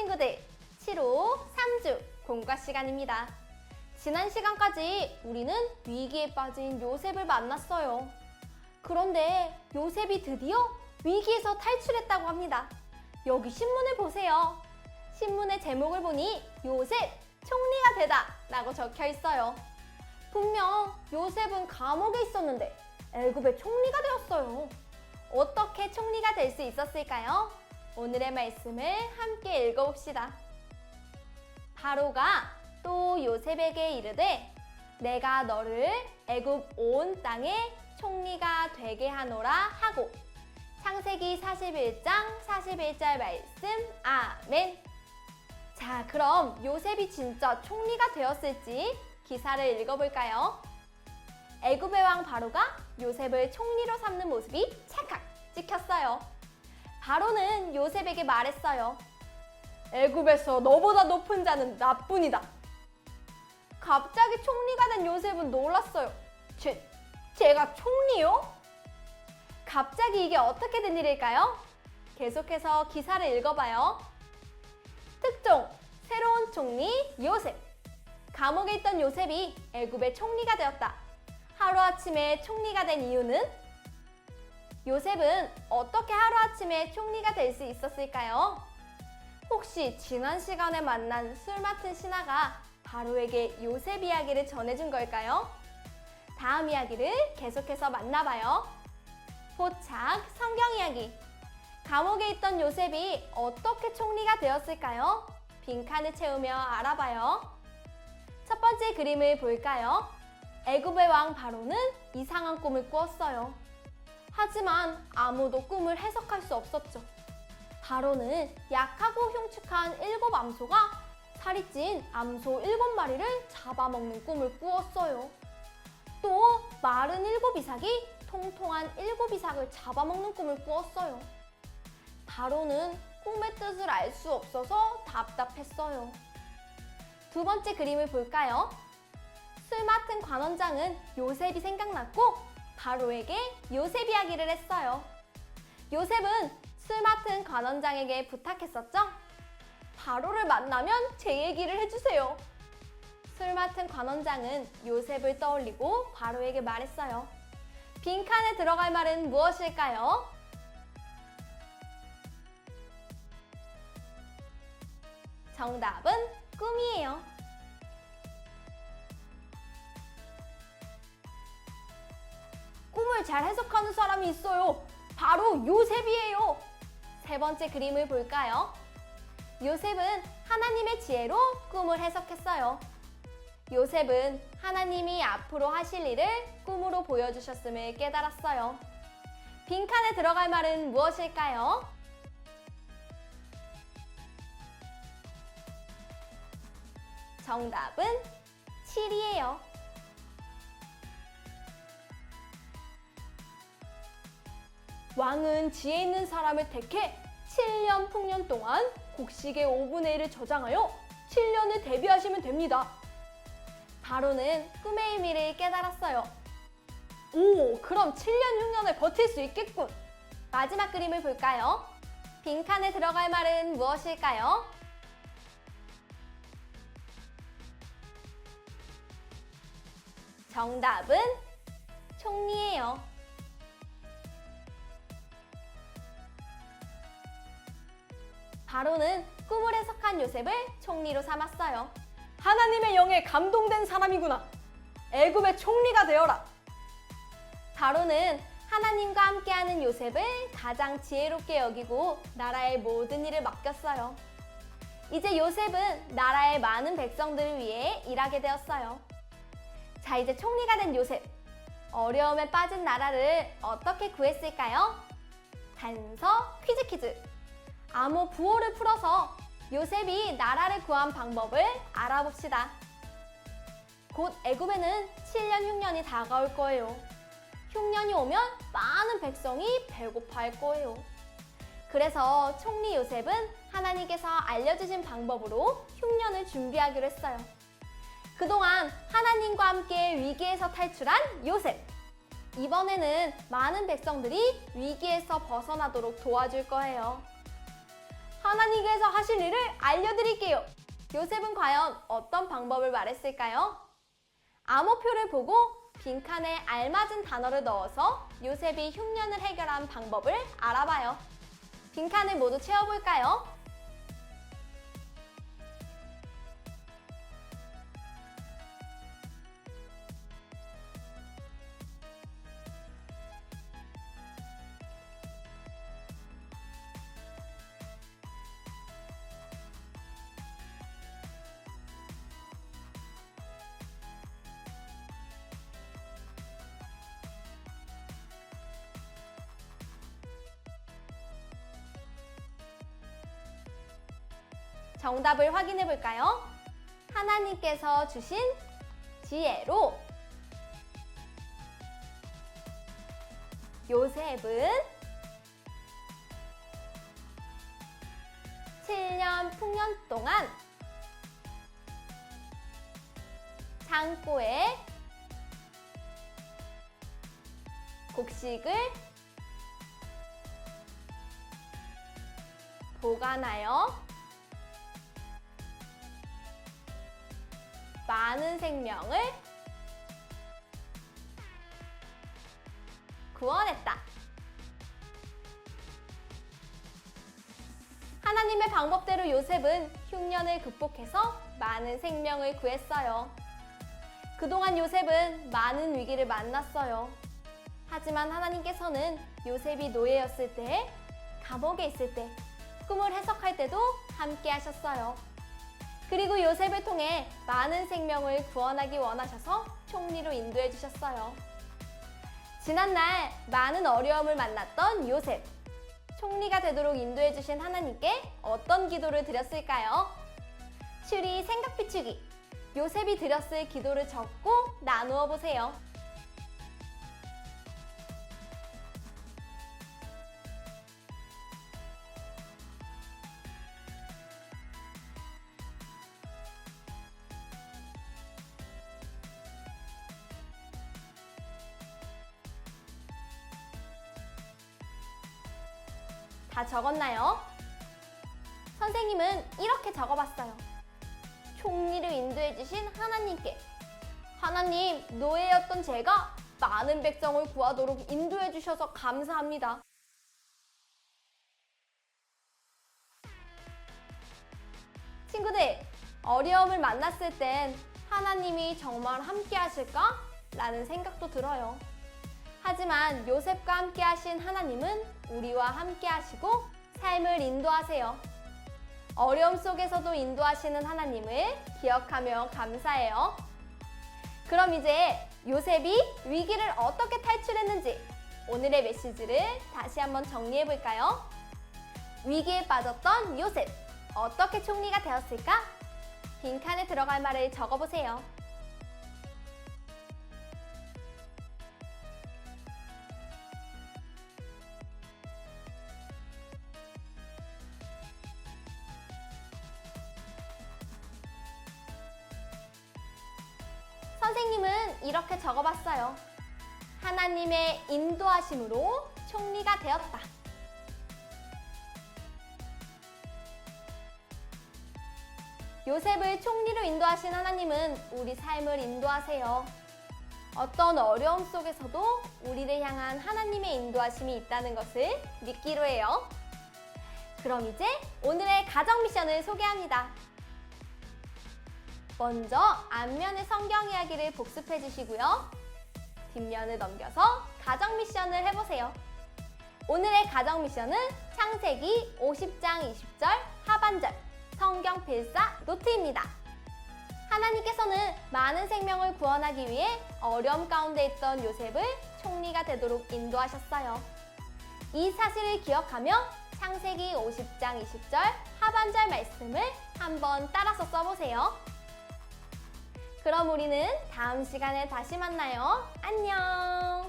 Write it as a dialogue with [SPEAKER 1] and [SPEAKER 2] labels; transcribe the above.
[SPEAKER 1] 친구들, 7호 3주 공과 시간입니다. 지난 시간까지 우리는 위기에 빠진 요셉을 만났어요. 그런데 요셉이 드디어 위기에서 탈출했다고 합니다. 여기 신문을 보세요. 신문의 제목을 보니 요셉 총리가 되다 라고 적혀 있어요. 분명 요셉은 감옥에 있었는데 애굽의 총리가 되었어요. 어떻게 총리가 될 수 있었을까요? 오늘의 말씀을 함께 읽어봅시다. 바로가 또 요셉에게 이르되 내가 너를 애굽 온 땅에 총리가 되게 하노라 하고. 창세기 41장 41절 말씀. 아멘. 자, 그럼 요셉이 진짜 총리가 되었을지 기사를 읽어볼까요? 애굽의 왕 바로가 요셉을 총리로 삼는 모습이 찰칵 찍혔어요. 바로는 요셉에게 말했어요. 애굽에서 너보다 높은 자는 나뿐이다. 갑자기 총리가 된 요셉은 놀랐어요. 제가 총리요? 갑자기 이게 어떻게 된 일일까요? 계속해서 기사를 읽어봐요. 특종, 새로운 총리 요셉. 감옥에 있던 요셉이 애굽의 총리가 되었다. 하루아침에 총리가 된 이유는? 요셉은 어떻게 하루아침에 총리가 될 수 있었을까요? 혹시 지난 시간에 만난 술 맡은 신하가 바로에게 요셉 이야기를 전해준 걸까요? 다음 이야기를 계속해서 만나봐요. 포착 성경 이야기. 감옥에 있던 요셉이 어떻게 총리가 되었을까요? 빈칸을 채우며 알아봐요. 첫 번째 그림을 볼까요? 애굽의 왕 바로는 이상한 꿈을 꾸었어요. 하지만 아무도 꿈을 해석할 수 없었죠. 바로는 약하고 흉측한 7 암소가 살이 찐 암소 7마리를 잡아먹는 꿈을 꾸었어요. 또 마른 7 이삭이 통통한 7 이삭을 잡아먹는 꿈을 꾸었어요. 바로는 꿈의 뜻을 알 수 없어서 답답했어요. 두 번째 그림을 볼까요? 술 맡은 관원장은 요셉이 생각났고 바로에게 요셉 이야기를 했어요. 요셉은 술 맡은 관원장에게 부탁했었죠? 바로를 만나면 제 얘기를 해주세요. 술 맡은 관원장은 요셉을 떠올리고 바로에게 말했어요. 빈칸에 들어갈 말은 무엇일까요? 정답은 꿈이에요. 꿈을 잘 해석하는 사람이 있어요. 바로 요셉이에요. 세 번째 그림을 볼까요? 요셉은 하나님의 지혜로 꿈을 해석했어요. 요셉은 하나님이 앞으로 하실 일을 꿈으로 보여주셨음을 깨달았어요. 빈칸에 들어갈 말은 무엇일까요? 정답은 7이에요. 왕은 지혜 있는 사람을 택해 7년 풍년 동안 곡식의 5분의 1을 저장하여 7년을 대비하시면 됩니다. 바로는 꿈의 의미를 깨달았어요. 오, 그럼 7년 흉년을 버틸 수 있겠군. 마지막 그림을 볼까요? 빈칸에 들어갈 말은 무엇일까요? 정답은 총리예요. 바로는 꿈을 해석한 요셉을 총리로 삼았어요. 하나님의 영에 감동된 사람이구나. 애굽의 총리가 되어라. 바로는 하나님과 함께하는 요셉을 가장 지혜롭게 여기고 나라의 모든 일을 맡겼어요. 이제 요셉은 나라의 많은 백성들을 위해 일하게 되었어요. 자, 이제 총리가 된 요셉. 어려움에 빠진 나라를 어떻게 구했을까요? 단서 퀴즈. 암호 부호를 풀어서 요셉이 나라를 구한 방법을 알아봅시다. 곧 애굽에는 7년 흉년이 다가올 거예요. 흉년이 오면 많은 백성이 배고파할 거예요. 그래서 총리 요셉은 하나님께서 알려주신 방법으로 흉년을 준비하기로 했어요. 그동안 하나님과 함께 위기에서 탈출한 요셉. 이번에는 많은 백성들이 위기에서 벗어나도록 도와줄 거예요. 하나님께서 하실 일을 알려드릴게요. 요셉은 과연 어떤 방법을 말했을까요? 암호표를 보고 빈칸에 알맞은 단어를 넣어서 요셉이 흉년을 해결한 방법을 알아봐요. 빈칸을 모두 채워볼까요? 정답을 확인해 볼까요? 하나님께서 주신 지혜로 요셉은 7년 풍년 동안 창고에 곡식을 보관하여 많은 생명을 구원했다. 하나님의 방법대로 요셉은 흉년을 극복해서 많은 생명을 구했어요. 그동안 요셉은 많은 위기를 만났어요. 하지만 하나님께서는 요셉이 노예였을 때, 감옥에 있을 때, 꿈을 해석할 때도 함께 하셨어요. 그리고 요셉을 통해 많은 생명을 구원하기 원하셔서 총리로 인도해 주셨어요. 지난날 많은 어려움을 만났던 요셉. 총리가 되도록 인도해 주신 하나님께 어떤 기도를 드렸을까요? 추리 생각 비추기. 요셉이 드렸을 기도를 적고 나누어 보세요. 다 적었나요? 선생님은 이렇게 적어봤어요. 총리를 인도해주신 하나님께. 하나님, 노예였던 제가 많은 백성을 구하도록 인도해주셔서 감사합니다. 친구들, 어려움을 만났을 땐 하나님이 정말 함께 하실까? 라는 생각도 들어요. 하지만 요셉과 함께 하신 하나님은 우리와 함께 하시고 삶을 인도하세요. 어려움 속에서도 인도하시는 하나님을 기억하며 감사해요. 그럼 이제 요셉이 위기를 어떻게 탈출했는지 오늘의 메시지를 다시 한번 정리해 볼까요? 위기에 빠졌던 요셉, 어떻게 총리가 되었을까? 빈칸에 들어갈 말을 적어보세요. 선생님은 이렇게 적어봤어요. 하나님의 인도하심으로 총리가 되었다. 요셉을 총리로 인도하신 하나님은 우리 삶을 인도하세요. 어떤 어려움 속에서도 우리를 향한 하나님의 인도하심이 있다는 것을 믿기로 해요. 그럼 이제 오늘의 가정 미션을 소개합니다. 먼저 앞면의 성경 이야기를 복습해 주시고요. 뒷면을 넘겨서 가정 미션을 해보세요. 오늘의 가정 미션은 창세기 50장 20절 하반절 성경 필사 노트입니다. 하나님께서는 많은 생명을 구원하기 위해 어려움 가운데 있던 요셉을 총리가 되도록 인도하셨어요. 이 사실을 기억하며 창세기 50장 20절 하반절 말씀을 한번 따라서 써보세요. 그럼 우리는 다음 시간에 다시 만나요. 안녕!